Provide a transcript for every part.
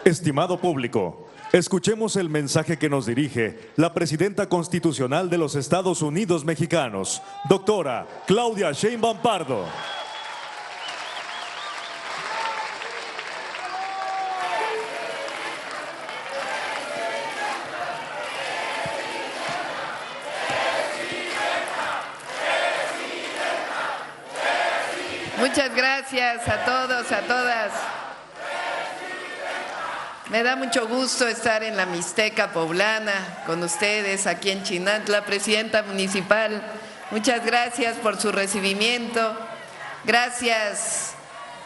Estimado público, escuchemos el mensaje que nos dirige la Presidenta Constitucional de los Estados Unidos Mexicanos, doctora Claudia Sheinbaum Pardo. Muchas gracias a todos, a todas. Me da mucho gusto estar en la Mixteca Poblana con ustedes aquí en Chinantla, presidenta municipal. Muchas gracias por su recibimiento. Gracias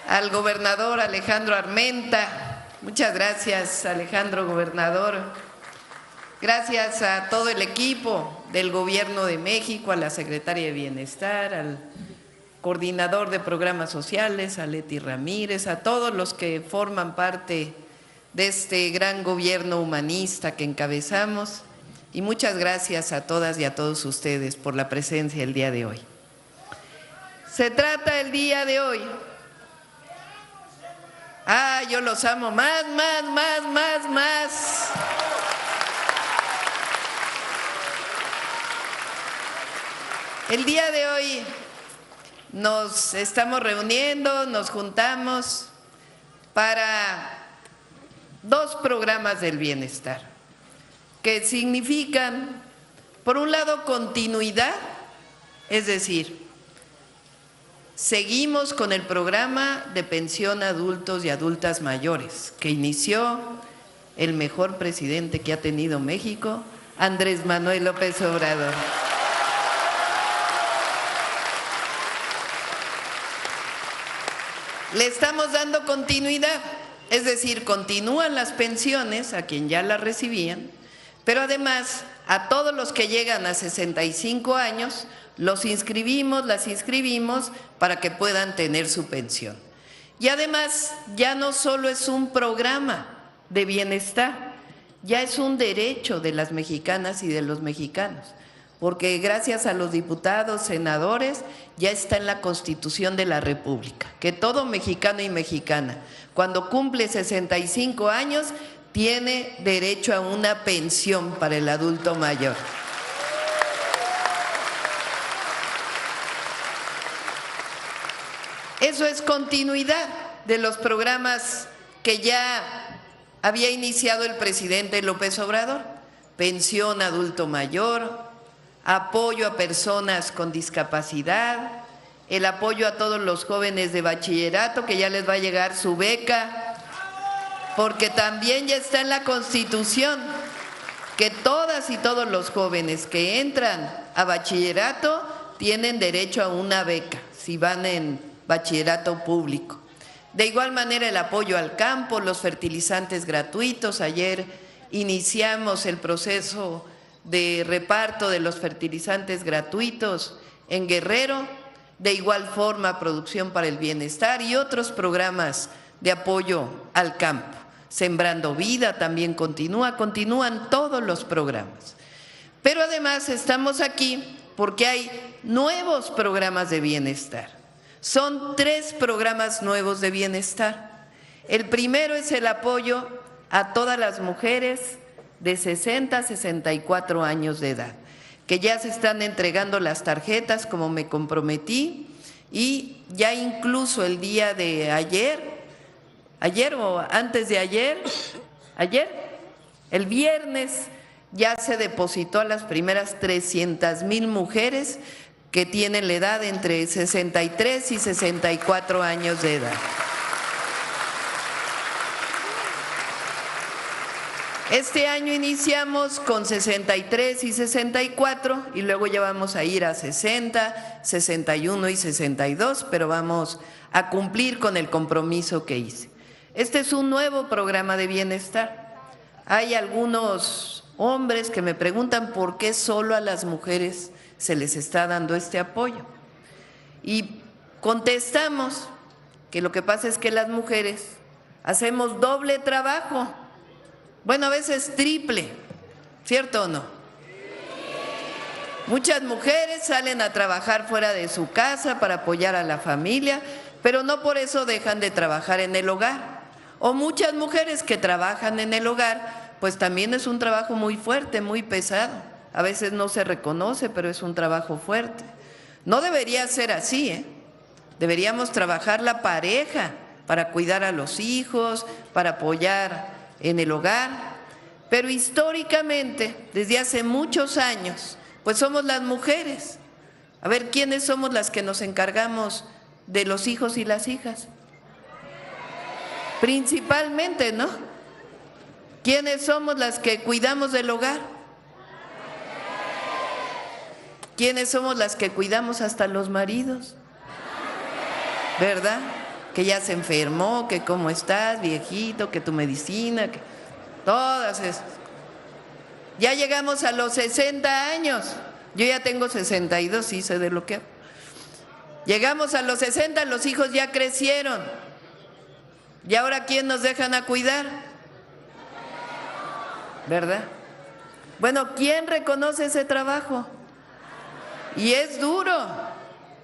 al gobernador Alejandro Armenta. Muchas gracias, Alejandro, gobernador. Gracias a todo el equipo del Gobierno de México, a la secretaria de Bienestar, al coordinador de programas sociales, a Leti Ramírez, a todos los que forman parte de este gran gobierno humanista que encabezamos, y muchas gracias a todas y a todos ustedes por la presencia el día de hoy. Se trata el día de hoy. Yo los amo más. El día de hoy nos estamos reuniendo, nos juntamos para dos programas del bienestar, que significan, por un lado, continuidad, es decir, seguimos con el programa de pensión a adultos y adultas mayores, que inició el mejor presidente que ha tenido México, Andrés Manuel López Obrador. Le estamos dando continuidad, es decir, continúan las pensiones a quien ya las recibían, pero además a todos los que llegan a 65 años los inscribimos, las inscribimos para que puedan tener su pensión. Y además ya no solo es un programa de bienestar, ya es un derecho de las mexicanas y de los mexicanos, porque gracias a los diputados, senadores, ya está en la Constitución de la República, que todo mexicano y mexicana, cuando cumple 65 años, tiene derecho a una pensión para el adulto mayor. Eso es continuidad de los programas que ya había iniciado el presidente López Obrador: pensión adulto mayor, apoyo a personas con discapacidad, el apoyo a todos los jóvenes de bachillerato, que ya les va a llegar su beca, porque también ya está en la Constitución que todas y todos los jóvenes que entran a bachillerato tienen derecho a una beca si van en bachillerato público. De igual manera, el apoyo al campo, los fertilizantes gratuitos. Ayer iniciamos el proceso de reparto de los fertilizantes gratuitos en Guerrero, de igual forma producción para el bienestar y otros programas de apoyo al campo. Sembrando Vida también continúan todos los programas. Pero además estamos aquí porque hay nuevos programas de bienestar. Son 3 programas nuevos de bienestar. El primero es el apoyo a todas las mujeres de 60 a 64 años de edad, que ya se están entregando las tarjetas como me comprometí, y ya incluso el día de ayer o antes de ayer, el viernes, ya se depositó a las primeras 300,000 mujeres que tienen la edad entre 63 y 64 años de edad. Este año iniciamos con 63 y 64 y luego ya vamos a ir a 60, 61 y 62, pero vamos a cumplir con el compromiso que hice. Este es un nuevo programa de bienestar. Hay algunos hombres que me preguntan por qué solo a las mujeres se les está dando este apoyo. Y contestamos que lo que pasa es que las mujeres hacemos doble trabajo. Bueno, a veces triple, ¿cierto o no? Muchas mujeres salen a trabajar fuera de su casa para apoyar a la familia, pero no por eso dejan de trabajar en el hogar. O muchas mujeres que trabajan en el hogar, pues también es un trabajo muy fuerte, muy pesado. A veces no se reconoce, pero es un trabajo fuerte. No debería ser así, ¿eh? Deberíamos trabajar la pareja para cuidar a los hijos, para apoyar en el hogar. Pero históricamente, desde hace muchos años, pues somos las mujeres. A ver, ¿quiénes somos las que nos encargamos de los hijos y las hijas? Principalmente, ¿no? ¿Quiénes somos las que cuidamos del hogar? ¿Quiénes somos las que cuidamos hasta los maridos? ¿Verdad? Que ya se enfermó, que cómo estás, viejito, que tu medicina, que todas esas. Ya llegamos a los 60 años. Yo ya tengo 62, sí sé de lo que hablo. Llegamos a los 60, los hijos ya crecieron. ¿Y ahora quién nos dejan a cuidar? ¿Verdad? Bueno, ¿quién reconoce ese trabajo? Y es duro.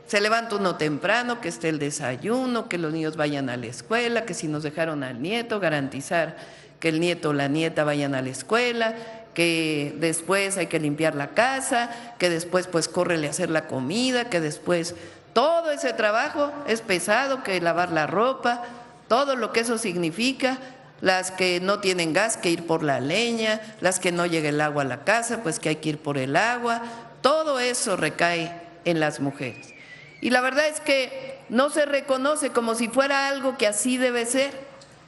Se levanta uno temprano, que esté el desayuno, que los niños vayan a la escuela, que si nos dejaron al nieto, garantizar que el nieto o la nieta vayan a la escuela, que después hay que limpiar la casa, que después pues córrele a hacer la comida, que después todo ese trabajo es pesado, que lavar la ropa, todo lo que eso significa, las que no tienen gas, que ir por la leña, las que no llega el agua a la casa, pues que hay que ir por el agua, todo eso recae en las mujeres. Y la verdad es que no se reconoce como si fuera algo que así debe ser,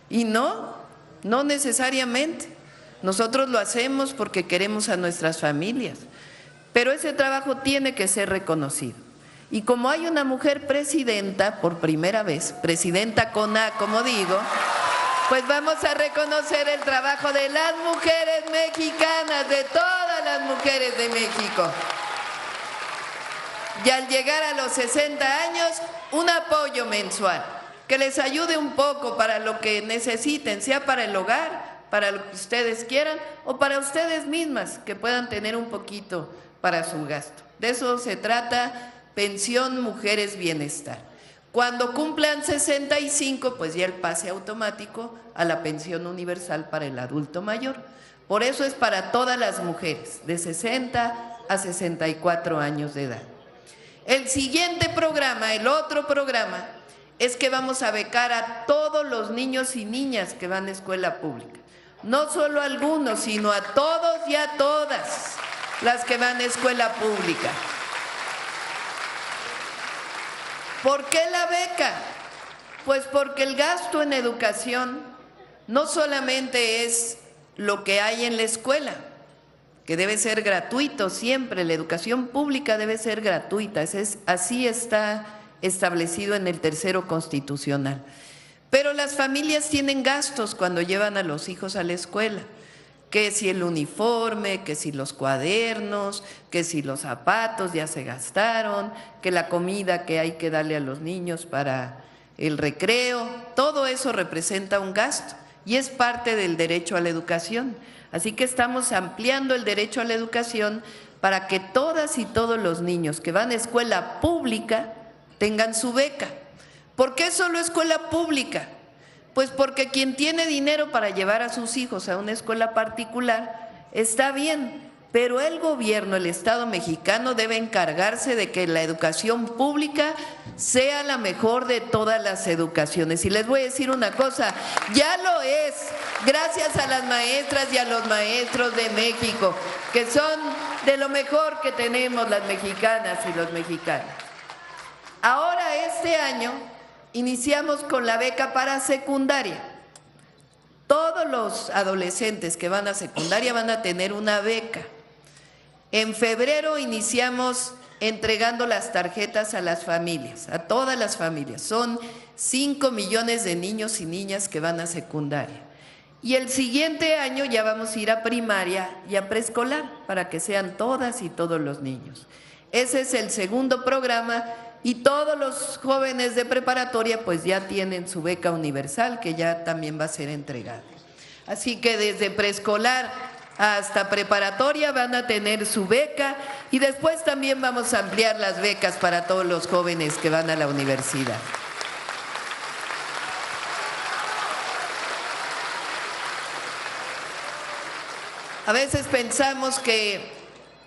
y no necesariamente. Nosotros lo hacemos porque queremos a nuestras familias, pero ese trabajo tiene que ser reconocido. Y como hay una mujer presidenta, por primera vez, presidenta con A, como digo, pues vamos a reconocer el trabajo de las mujeres mexicanas, de todas las mujeres de México. Y al llegar a los 60 años, un apoyo mensual, que les ayude un poco para lo que necesiten, sea para el hogar, para lo que ustedes quieran, o para ustedes mismas, que puedan tener un poquito para su gasto. De eso se trata Pensión Mujeres Bienestar. Cuando cumplan 65, pues ya el pase automático a la pensión universal para el adulto mayor. Por eso es para todas las mujeres, de 60 a 64 años de edad. El siguiente programa, el otro programa, es que vamos a becar a todos los niños y niñas que van a escuela pública. No solo a algunos, sino a todos y a todas las que van a escuela pública. ¿Por qué la beca? Pues porque el gasto en educación no solamente es lo que hay en la escuela, que debe ser gratuito siempre, la educación pública debe ser gratuita, así está establecido en el tercero constitucional. Pero las familias tienen gastos cuando llevan a los hijos a la escuela, que si el uniforme, que si los cuadernos, que si los zapatos ya se gastaron, que la comida que hay que darle a los niños para el recreo, todo eso representa un gasto y es parte del derecho a la educación. Así que estamos ampliando el derecho a la educación para que todas y todos los niños que van a escuela pública tengan su beca. ¿Por qué solo escuela pública? Pues porque quien tiene dinero para llevar a sus hijos a una escuela particular está bien, pero el gobierno, el Estado mexicano debe encargarse de que la educación pública sea la mejor de todas las educaciones. Y les voy a decir una cosa, ya lo es, gracias a las maestras y a los maestros de México, que son de lo mejor que tenemos las mexicanas y los mexicanos. Ahora este año iniciamos con la beca para secundaria. Todos los adolescentes que van a secundaria van a tener una beca. En febrero iniciamos entregando las tarjetas a las familias, a todas las familias. Son 5 millones de niños y niñas que van a secundaria. Y el siguiente año ya vamos a ir a primaria y a preescolar para que sean todas y todos los niños. Ese es el segundo programa y todos los jóvenes de preparatoria pues ya tienen su beca universal que ya también va a ser entregada. Así que desde preescolar hasta preparatoria van a tener su beca y después también vamos a ampliar las becas para todos los jóvenes que van a la universidad. A veces pensamos que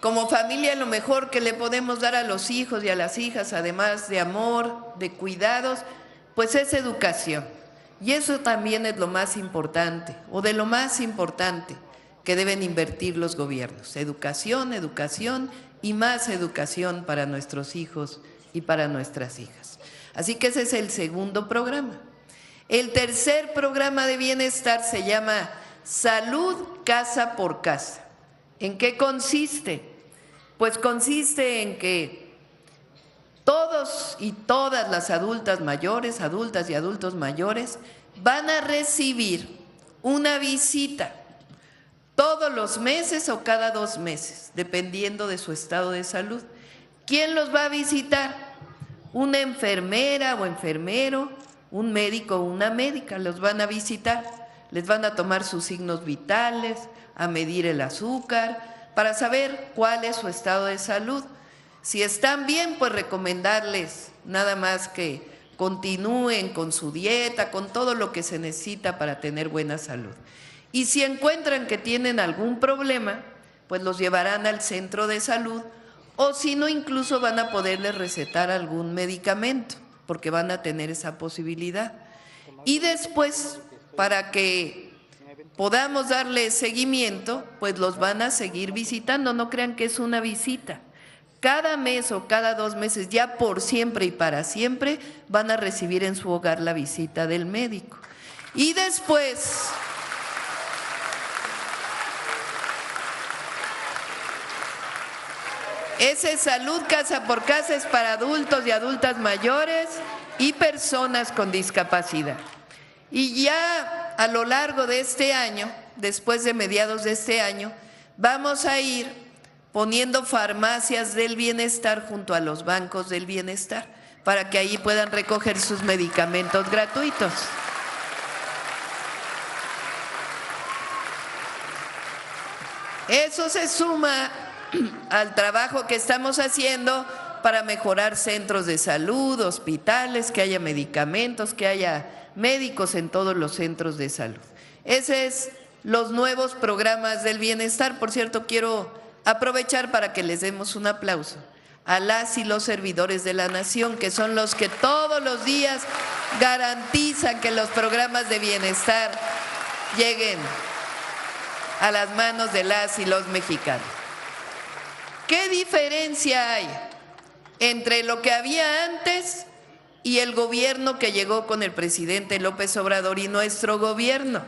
como familia lo mejor que le podemos dar a los hijos y a las hijas, además de amor, de cuidados, pues es educación. Y eso también es lo más importante, o de lo más importante que deben invertir los gobiernos. Educación, educación y más educación para nuestros hijos y para nuestras hijas. Así que ese es el segundo programa. El tercer programa de bienestar se llama Salud Casa por Casa. ¿En qué consiste? Pues consiste en que todos y todas las adultas mayores, adultas y adultos mayores, van a recibir una visita todos los meses o cada 2 meses, dependiendo de su estado de salud. ¿Quién los va a visitar? Una enfermera o enfermero, un médico o una médica los van a visitar. Les van a tomar sus signos vitales, a medir el azúcar, para saber cuál es su estado de salud. Si están bien, pues recomendarles nada más que continúen con su dieta, con todo lo que se necesita para tener buena salud. Y si encuentran que tienen algún problema, pues los llevarán al centro de salud, o si no, incluso van a poderles recetar algún medicamento, porque van a tener esa posibilidad. Y después, para que podamos darle seguimiento, pues los van a seguir visitando. No crean que es una visita. Cada mes o cada 2 meses, ya por siempre y para siempre, van a recibir en su hogar la visita del médico. Y después, ese Salud Casa por Casa es para adultos y adultas mayores y personas con discapacidad. Y ya a lo largo de este año, después de mediados de este año, vamos a ir poniendo farmacias del bienestar junto a los bancos del bienestar, para que ahí puedan recoger sus medicamentos gratuitos. Eso se suma al trabajo que estamos haciendo para mejorar centros de salud, hospitales, que haya medicamentos, que haya médicos en todos los centros de salud. Ese es los nuevos programas del bienestar. Por cierto, quiero aprovechar para que les demos un aplauso a las y los servidores de la nación, que son los que todos los días garantizan que los programas de bienestar lleguen a las manos de las y los mexicanos. ¿Qué diferencia hay entre lo que había antes y el gobierno que llegó con el presidente López Obrador y nuestro gobierno?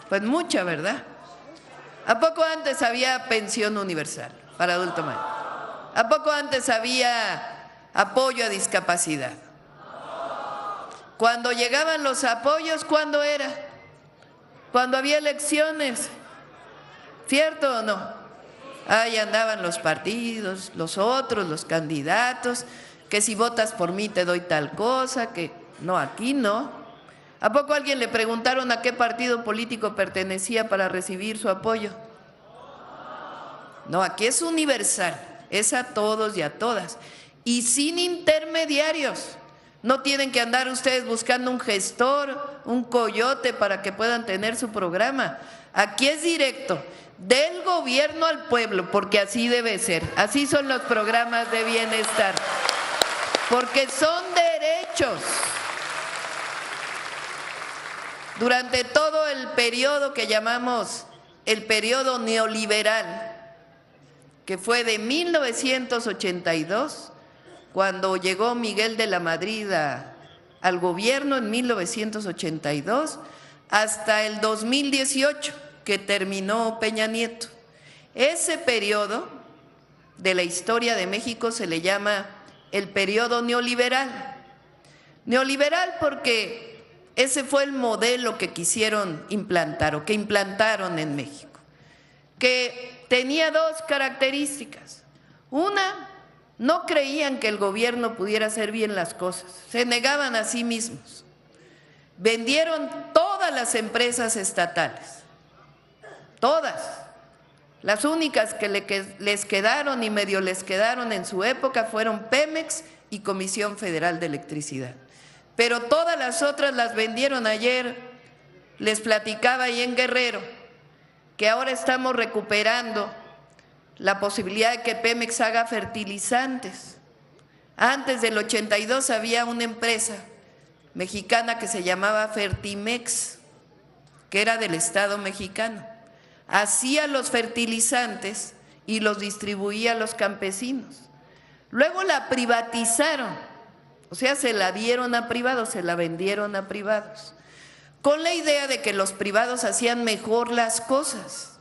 Pues mucha, ¿verdad? ¿A poco antes había pensión universal para adulto mayor? ¿A poco antes había apoyo a discapacidad? Cuando llegaban los apoyos, ¿cuándo era? Cuando había elecciones, ¿cierto o no? Ahí andaban los partidos, los otros, los candidatos, que si votas por mí te doy tal cosa, que no, aquí no. ¿A poco a alguien le preguntaron a qué partido político pertenecía para recibir su apoyo? No, aquí es universal, es a todos y a todas, y sin intermediarios. No tienen que andar ustedes buscando un gestor, un coyote para que puedan tener su programa. Aquí es directo, del gobierno al pueblo, porque así debe ser. Así son los programas de bienestar, porque son derechos. Durante todo el periodo que llamamos el periodo neoliberal, que fue de 1982, cuando llegó Miguel de la Madrid al gobierno en 1982, hasta el 2018, que terminó Peña Nieto. Ese periodo de la historia de México se le llama el periodo neoliberal. Neoliberal porque ese fue el modelo que quisieron implantar o que implantaron en México, que tenía 2 características. Una, no creían que el gobierno pudiera hacer bien las cosas, se negaban a sí mismos. Vendieron todas las empresas estatales, todas. Las únicas que les quedaron y medio les quedaron en su época fueron Pemex y Comisión Federal de Electricidad. Pero todas las otras las vendieron. Ayer les platicaba ahí en Guerrero que ahora estamos recuperando la posibilidad de que Pemex haga fertilizantes. Antes del 82 había una empresa mexicana que se llamaba Fertimex, que era del Estado mexicano. Hacía los fertilizantes y los distribuía a los campesinos. Luego la privatizaron, o sea, se la dieron a privados, se la vendieron a privados, con la idea de que los privados hacían mejor las cosas.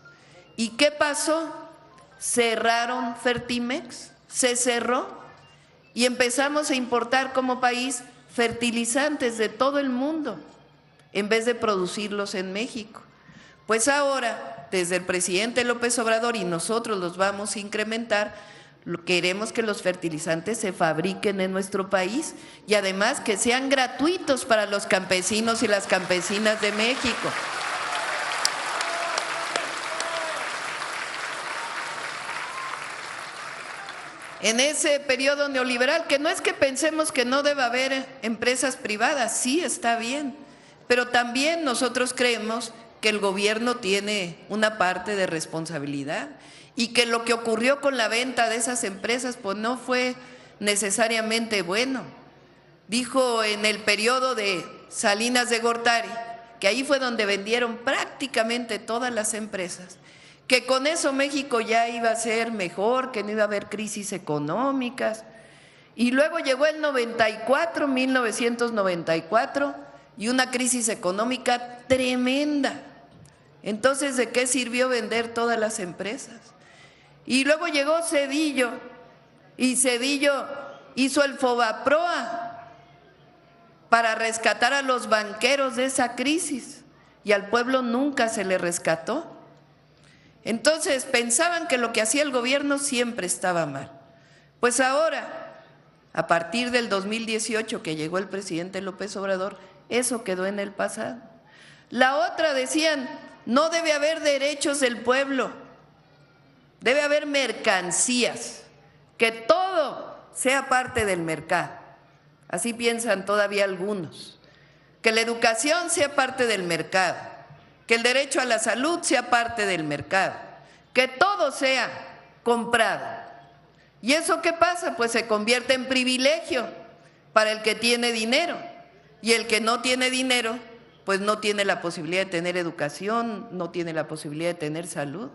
¿Y qué pasó? Cerraron Fertimex, se cerró y empezamos a importar como país fertilizantes de todo el mundo en vez de producirlos en México. Pues ahora, desde el presidente López Obrador, y nosotros los vamos a incrementar, queremos que los fertilizantes se fabriquen en nuestro país y además que sean gratuitos para los campesinos y las campesinas de México. En ese periodo neoliberal, que no es que pensemos que no deba haber empresas privadas, sí está bien, pero también nosotros creemos que el gobierno tiene una parte de responsabilidad y que lo que ocurrió con la venta de esas empresas pues no fue necesariamente bueno. Dijo en el periodo de Salinas de Gortari, que ahí fue donde vendieron prácticamente todas las empresas, que con eso México ya iba a ser mejor, que no iba a haber crisis económicas. Y luego llegó el 1994, y una crisis económica tremenda. Entonces, ¿de qué sirvió vender todas las empresas? Y luego llegó Zedillo, y Zedillo hizo el Fobaproa para rescatar a los banqueros de esa crisis, y al pueblo nunca se le rescató. Entonces pensaban que lo que hacía el gobierno siempre estaba mal. Pues ahora, a partir del 2018 que llegó el presidente López Obrador, eso quedó en el pasado. La otra decían, no debe haber derechos del pueblo, debe haber mercancías, que todo sea parte del mercado. Así piensan todavía algunos. Que la educación sea parte del mercado, que el derecho a la salud sea parte del mercado, que todo sea comprado. ¿Y eso qué pasa? Pues se convierte en privilegio para el que tiene dinero, y el que no tiene dinero pues no tiene la posibilidad de tener educación, no tiene la posibilidad de tener salud.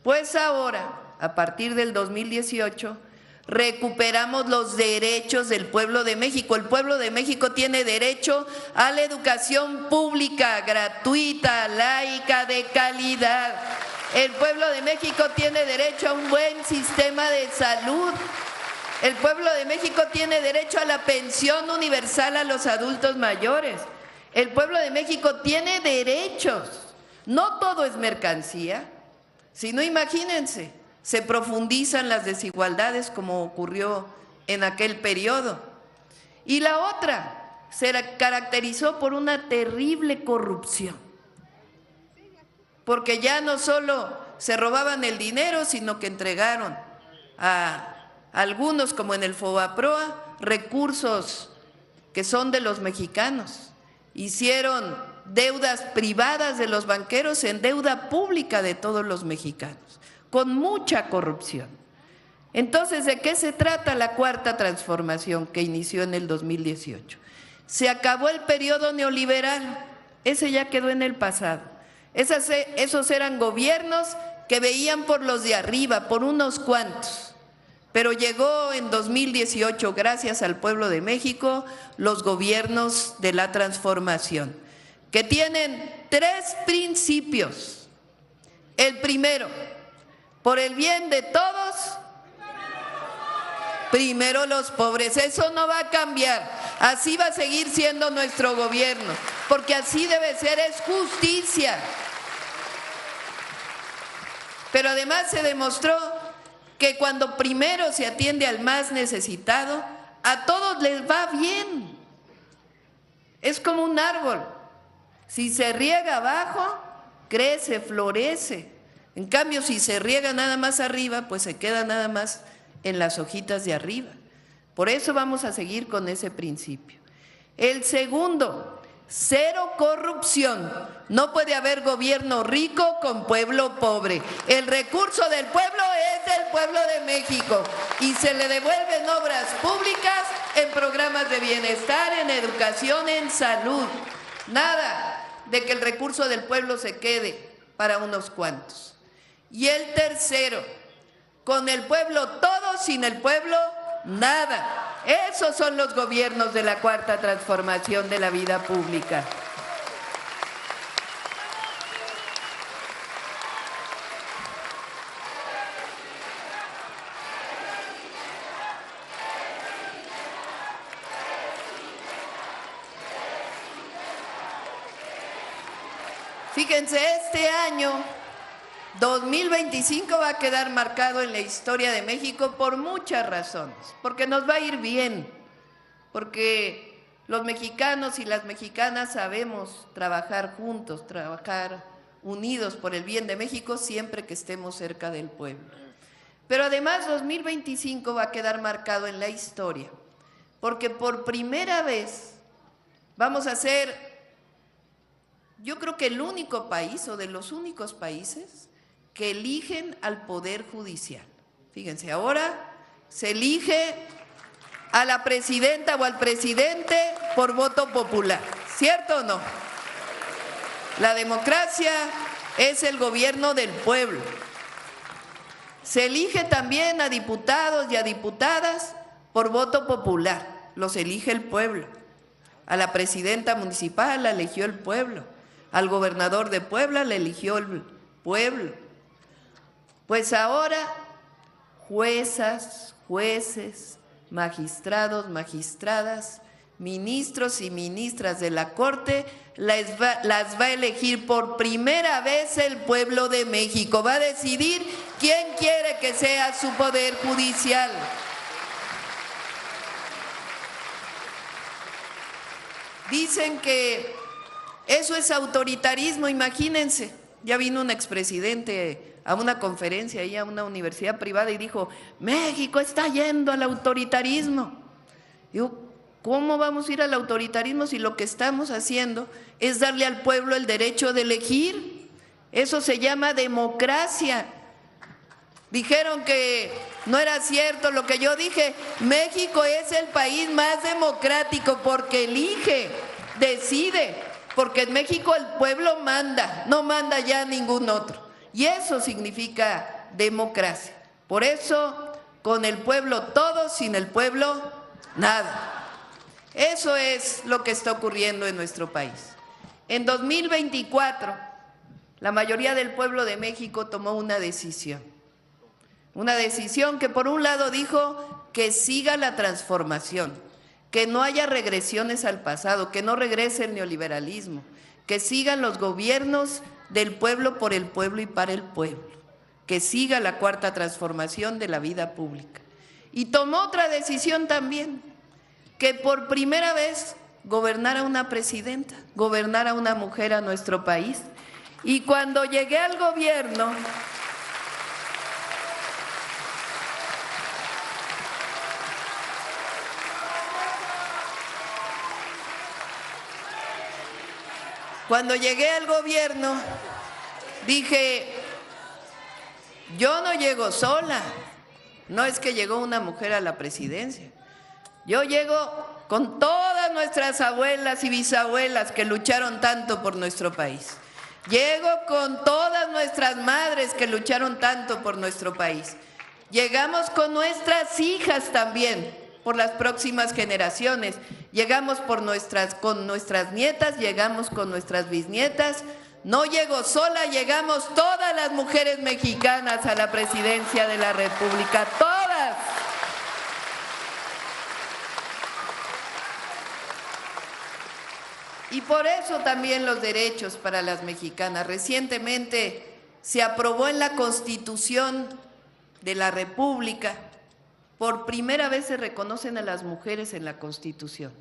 Pues ahora, a partir del 2018, recuperamos los derechos del pueblo de México. El pueblo de México tiene derecho a la educación pública, gratuita, laica, de calidad. El pueblo de México tiene derecho a un buen sistema de salud. El pueblo de México tiene derecho a la pensión universal a los adultos mayores. El pueblo de México tiene derechos. No todo es mercancía, sino imagínense, se profundizan las desigualdades como ocurrió en aquel periodo. Y la otra se caracterizó por una terrible corrupción, porque ya no solo se robaban el dinero, sino que entregaron a algunos, como en el Fobaproa, recursos que son de los mexicanos. Hicieron deudas privadas de los banqueros en deuda pública de todos los mexicanos, con mucha corrupción. Entonces, ¿de qué se trata la cuarta transformación que inició en el 2018? Se acabó el periodo neoliberal, ese ya quedó en el pasado. Esos eran gobiernos que veían por los de arriba, por unos cuantos. Pero llegó en 2018, gracias al pueblo de México, los gobiernos de la transformación, que tienen 3 principios. El primero, por el bien de todos, primero los pobres. Eso no va a cambiar, así va a seguir siendo nuestro gobierno, porque así debe ser, es justicia. Pero además se demostró que cuando primero se atiende al más necesitado, a todos les va bien. Es como un árbol, si se riega abajo, crece, florece. En cambio, si se riega nada más arriba, pues se queda nada más en las hojitas de arriba. Por eso vamos a seguir con ese principio. El segundo, cero corrupción. No puede haber gobierno rico con pueblo pobre. El recurso del pueblo es del pueblo de México y se le devuelven obras públicas en programas de bienestar, en educación, en salud. Nada de que el recurso del pueblo se quede para unos cuantos. Y el tercero, con el pueblo todo, sin el pueblo nada. Esos son los gobiernos de la Cuarta Transformación de la vida pública. Fíjense, este año 2025 va a quedar marcado en la historia de México por muchas razones, porque nos va a ir bien, porque los mexicanos y las mexicanas sabemos trabajar juntos, trabajar unidos por el bien de México siempre que estemos cerca del pueblo. Pero además 2025 va a quedar marcado en la historia, porque por primera vez vamos a ser, yo creo que el único país o de los únicos países que eligen al Poder Judicial. Fíjense, ahora se elige a la presidenta o al presidente por voto popular, ¿cierto o no? La democracia es el gobierno del pueblo. Se elige también a diputados y a diputadas por voto popular, los elige el pueblo. A la presidenta municipal la eligió el pueblo, al gobernador de Puebla la eligió el pueblo. Pues ahora, juezas, jueces, magistrados, magistradas, ministros y ministras de la Corte, las va a elegir por primera vez el pueblo de México. Va a decidir quién quiere que sea su poder judicial. Dicen que eso es autoritarismo, imagínense. Ya vino un expresidente a una conferencia ahí a una universidad privada y dijo, México está yendo al autoritarismo. Digo, ¿cómo vamos a ir al autoritarismo si lo que estamos haciendo es darle al pueblo el derecho de elegir? Eso se llama democracia. Dijeron que no era cierto lo que yo dije. México es el país más democrático porque elige, decide, porque en México el pueblo manda, no manda ya ningún otro. Y eso significa democracia. Por eso, con el pueblo todo, sin el pueblo nada. Eso es lo que está ocurriendo en nuestro país. En 2024, la mayoría del pueblo de México tomó una decisión. Una decisión que por un lado dijo que siga la transformación, que no haya regresiones al pasado, que no regrese el neoliberalismo, que sigan los gobiernos del pueblo, por el pueblo y para el pueblo, que siga la Cuarta Transformación de la vida pública. Y tomó otra decisión también, que por primera vez gobernara una presidenta, gobernara una mujer a nuestro país. Y cuando llegué al gobierno, dije, yo no llego sola, no es que llegó una mujer a la presidencia, yo llego con todas nuestras abuelas y bisabuelas que lucharon tanto por nuestro país, llego con todas nuestras madres que lucharon tanto por nuestro país, llegamos con nuestras hijas también, por las próximas generaciones, llegamos con nuestras nietas, llegamos con nuestras bisnietas. No llego sola, llegamos todas las mujeres mexicanas a la presidencia de la República, todas. Y por eso también los derechos para las mexicanas. Recientemente se aprobó en la Constitución de la República. Por primera vez se reconocen a las mujeres en la Constitución.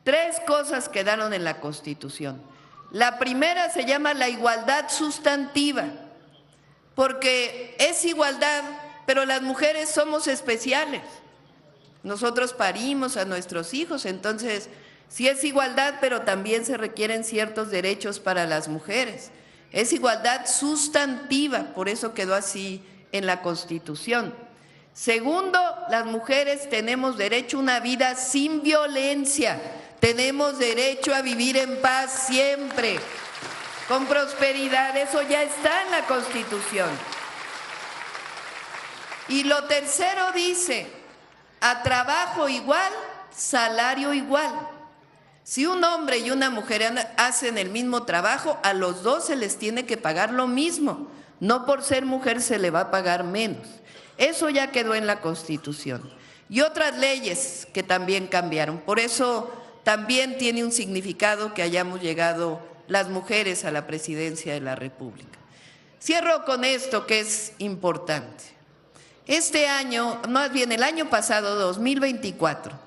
3 cosas quedaron en la Constitución. La primera se llama la igualdad sustantiva, porque es igualdad, pero las mujeres somos especiales. Nosotros parimos a nuestros hijos, entonces Sí es igualdad, pero también se requieren ciertos derechos para las mujeres. Es igualdad sustantiva, por eso quedó así en la Constitución. Segundo, las mujeres tenemos derecho a una vida sin violencia, tenemos derecho a vivir en paz siempre, con prosperidad, eso ya está en la Constitución. Y lo tercero dice, a trabajo igual, salario igual. Si un hombre y una mujer hacen el mismo trabajo, a los dos se les tiene que pagar lo mismo. No por ser mujer se le va a pagar menos. Eso ya quedó en la Constitución. Y otras leyes que también cambiaron. Por eso también tiene un significado que hayamos llegado las mujeres a la presidencia de la República. Cierro con esto que es importante. Este año, más bien el año pasado, 2024,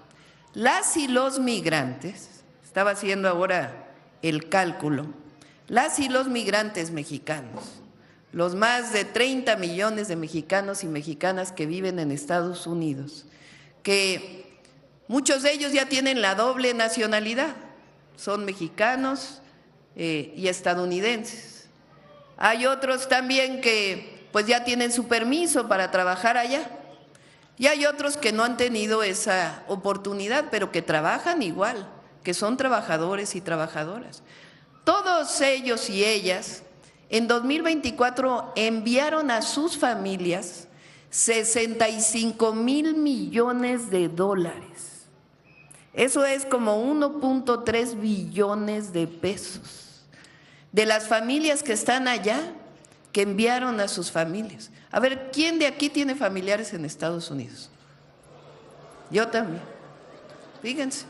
las y los migrantes, estaba haciendo ahora el cálculo, las y los migrantes mexicanos, los más de 30 millones de mexicanos y mexicanas que viven en Estados Unidos, que muchos de ellos ya tienen la doble nacionalidad, son mexicanos y estadounidenses. Hay otros también que pues ya tienen su permiso para trabajar allá. Y hay otros que no han tenido esa oportunidad, pero que trabajan igual, que son trabajadores y trabajadoras. Todos ellos y ellas en 2024 enviaron a sus familias 65,000 millones de dólares. Eso es como 1.3 billones de pesos. De las familias que están allá, que enviaron a sus familias. A ver, ¿quién de aquí tiene familiares en Estados Unidos? Yo también. Fíjense.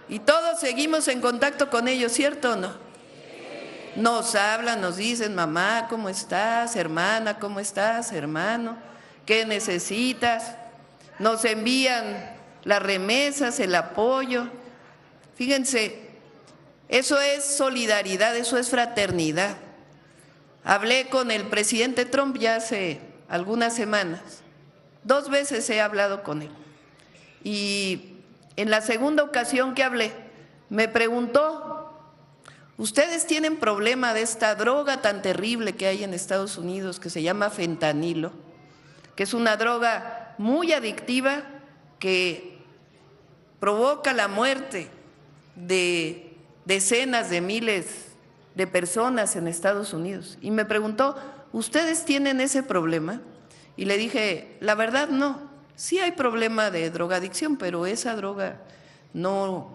Y todos seguimos en contacto con ellos, ¿cierto o no? Nos hablan, nos dicen, mamá, ¿cómo estás? Hermana, ¿cómo estás? Hermano, ¿qué necesitas? Nos envían las remesas, el apoyo. Fíjense, eso es solidaridad, eso es fraternidad. Hablé con el presidente Trump ya hace algunas semanas, 2 veces he hablado con él. Y en la segunda ocasión que hablé, me preguntó, ¿ustedes tienen problema de esta droga tan terrible que hay en Estados Unidos que se llama fentanilo? Que es una droga muy adictiva que provoca la muerte de decenas de miles de personas en Estados Unidos. Y me preguntó, ¿ustedes tienen ese problema? Y le dije, la verdad no, sí hay problema de drogadicción, pero esa droga no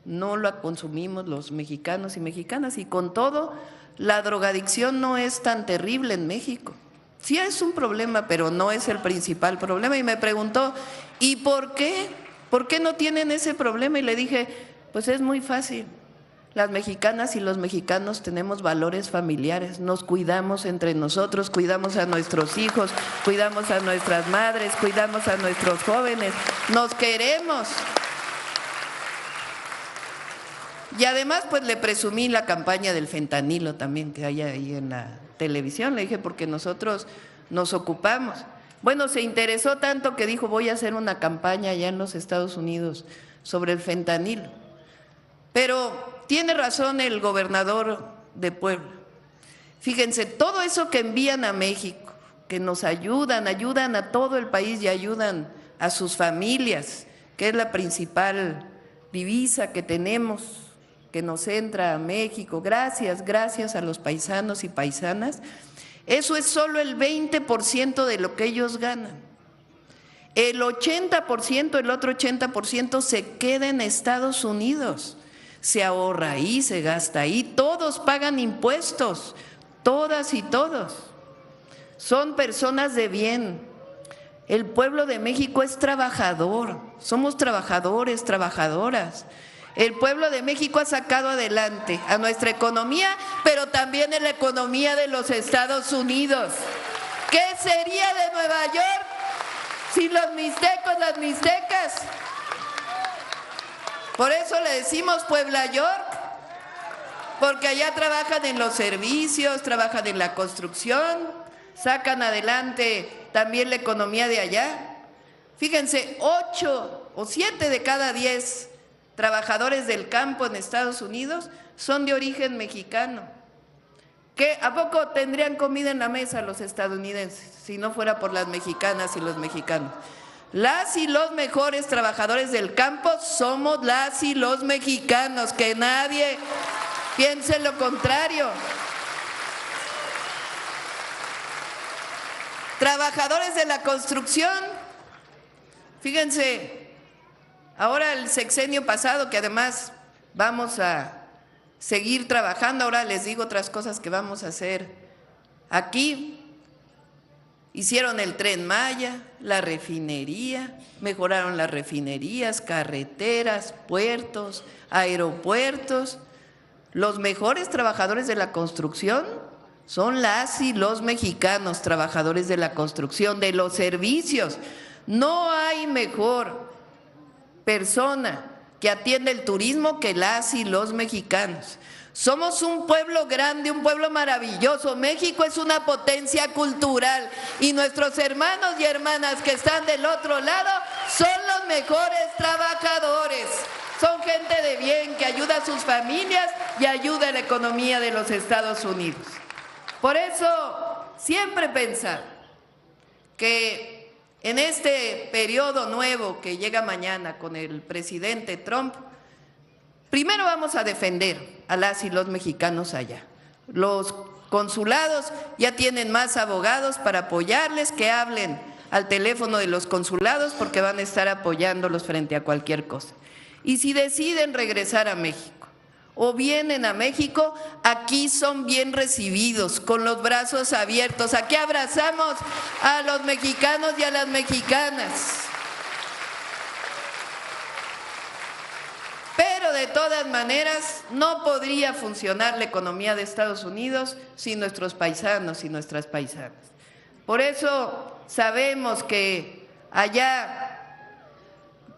la consumimos los mexicanos y mexicanas, y con todo, la drogadicción no es tan terrible en México. Sí es un problema, pero no es el principal problema. Y me preguntó, ¿y por qué? ¿Por qué no tienen ese problema? Y le dije, pues es muy fácil. Las mexicanas y los mexicanos tenemos valores familiares, nos cuidamos entre nosotros, cuidamos a nuestros hijos, cuidamos a nuestras madres, cuidamos a nuestros jóvenes, nos queremos. Y además pues le presumí la campaña del fentanilo también que hay ahí en la televisión, le dije porque nosotros nos ocupamos. Bueno, se interesó tanto que dijo voy a hacer una campaña allá en los Estados Unidos sobre el fentanilo. Pero tiene razón el gobernador de Puebla. Fíjense, todo eso que envían a México, que nos ayudan a todo el país y ayudan a sus familias, que es la principal divisa que tenemos, que nos entra a México. Gracias a los paisanos y paisanas. Eso es solo el 20% de lo que ellos ganan. El 80%, el otro 80% se queda en Estados Unidos. Se ahorra ahí, se gasta ahí, todos pagan impuestos, todas y todos. Son personas de bien. El pueblo de México es trabajador, somos trabajadores, trabajadoras. El pueblo de México ha sacado adelante a nuestra economía, pero también en la economía de los Estados Unidos. ¿Qué sería de Nueva York sin los mixtecos, las mixtecas? Por eso le decimos Puebla York, porque allá trabajan en los servicios, trabajan en la construcción, sacan adelante también la economía de allá. Fíjense, 8 o 7 de cada 10 trabajadores del campo en Estados Unidos son de origen mexicano. ¿Qué? ¿A poco tendrían comida en la mesa los estadounidenses si no fuera por las mexicanas y los mexicanos? Las y los mejores trabajadores del campo somos las y los mexicanos, que nadie piense lo contrario. Trabajadores de la construcción, fíjense, ahora el sexenio pasado, que además vamos a seguir trabajando, ahora les digo otras cosas que vamos a hacer aquí. Hicieron el Tren Maya, la refinería, mejoraron las refinerías, carreteras, puertos, aeropuertos. Los mejores trabajadores de la construcción son las y los mexicanos, trabajadores de la construcción, de los servicios. No hay mejor persona que atiende el turismo que las y los mexicanos. Somos un pueblo grande, un pueblo maravilloso. México es una potencia cultural y nuestros hermanos y hermanas que están del otro lado son los mejores trabajadores. Son gente de bien que ayuda a sus familias y ayuda a la economía de los Estados Unidos. Por eso, siempre pensar que en este periodo nuevo que llega mañana con el presidente Trump, primero vamos a defender a las y los mexicanos allá. Los consulados ya tienen más abogados para apoyarles, que hablen al teléfono de los consulados porque van a estar apoyándolos frente a cualquier cosa. Y si deciden regresar a México o vienen a México, aquí son bien recibidos, con los brazos abiertos. Aquí abrazamos a los mexicanos y a las mexicanas. Pero de todas maneras, no podría funcionar la economía de Estados Unidos sin nuestros paisanos y nuestras paisanas. Por eso sabemos que allá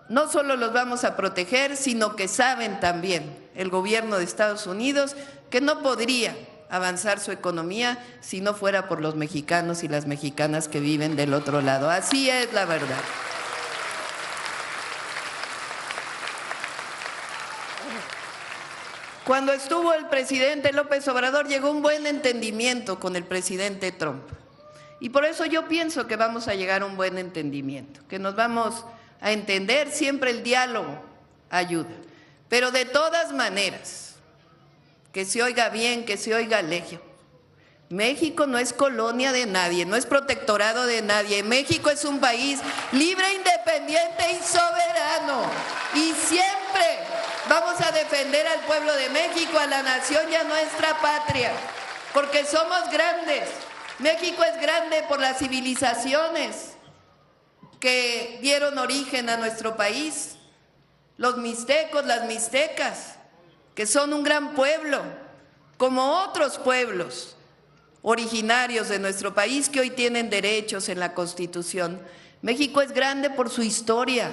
no solo los vamos a proteger, sino que saben también el gobierno de Estados Unidos que no podría avanzar su economía si no fuera por los mexicanos y las mexicanas que viven del otro lado. Así es la verdad. Cuando estuvo el presidente López Obrador, llegó un buen entendimiento con el presidente Trump. Y por eso yo pienso que vamos a llegar a un buen entendimiento, que nos vamos a entender. Siempre el diálogo ayuda. Pero de todas maneras, que se oiga bien, que se oiga legio. México no es colonia de nadie, no es protectorado de nadie. México es un país libre, independiente y soberano. Y siempre vamos a defender al pueblo de México, a la nación y a nuestra patria, porque somos grandes. México es grande por las civilizaciones que dieron origen a nuestro país. Los mixtecos, las mixtecas, que son un gran pueblo, como otros pueblos originarios de nuestro país que hoy tienen derechos en la Constitución. México es grande por su historia.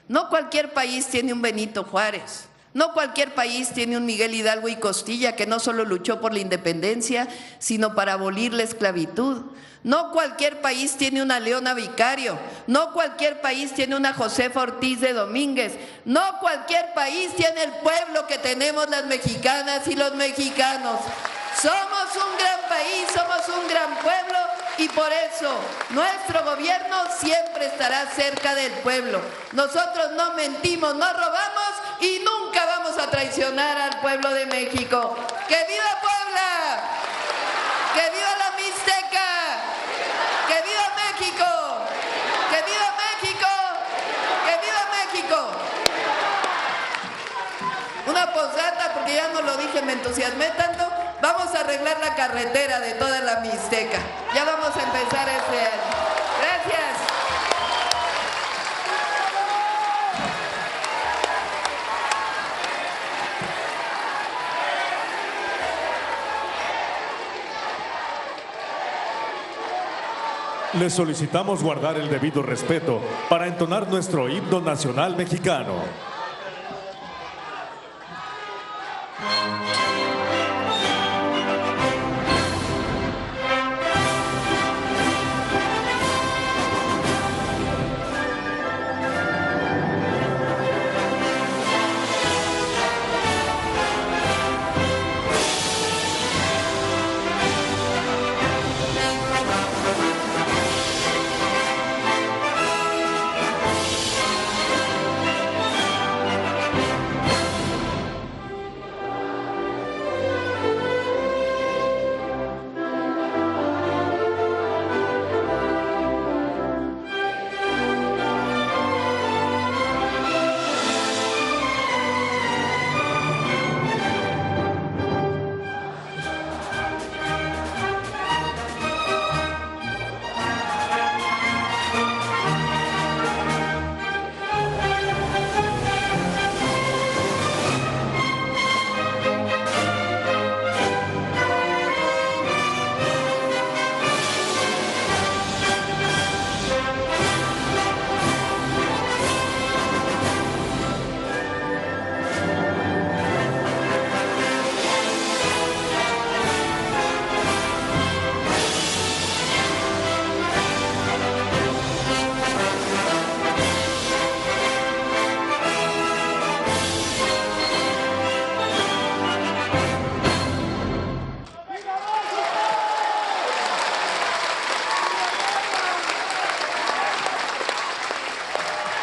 No cualquier país tiene un Benito Juárez, no cualquier país tiene un Miguel Hidalgo y Costilla, que no solo luchó por la independencia, sino para abolir la esclavitud. No cualquier país tiene una Leona Vicario, no cualquier país tiene una Josefa Ortiz de Domínguez, no cualquier país tiene el pueblo que tenemos las mexicanas y los mexicanos. Somos un gran país, somos un gran pueblo y por eso nuestro gobierno siempre estará cerca del pueblo. Nosotros no mentimos, no robamos y nunca vamos a traicionar al pueblo de México. ¡Que viva Puebla! ¡Que viva la Mixteca! ¡Que viva México! ¡Que viva México! ¡Que viva México! Una posdata, porque ya no lo dije, me entusiasmé tanto. Vamos a arreglar la carretera de toda la Mixteca. Ya vamos a empezar este año. Gracias. Les solicitamos guardar el debido respeto para entonar nuestro himno nacional mexicano.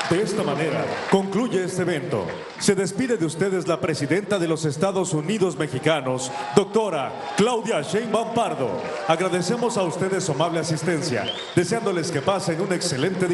De esta manera, concluye este evento. Se despide de ustedes la presidenta de los Estados Unidos mexicanos, doctora Claudia Sheinbaum Pardo. Agradecemos a ustedes su amable asistencia, deseándoles que pasen un excelente día.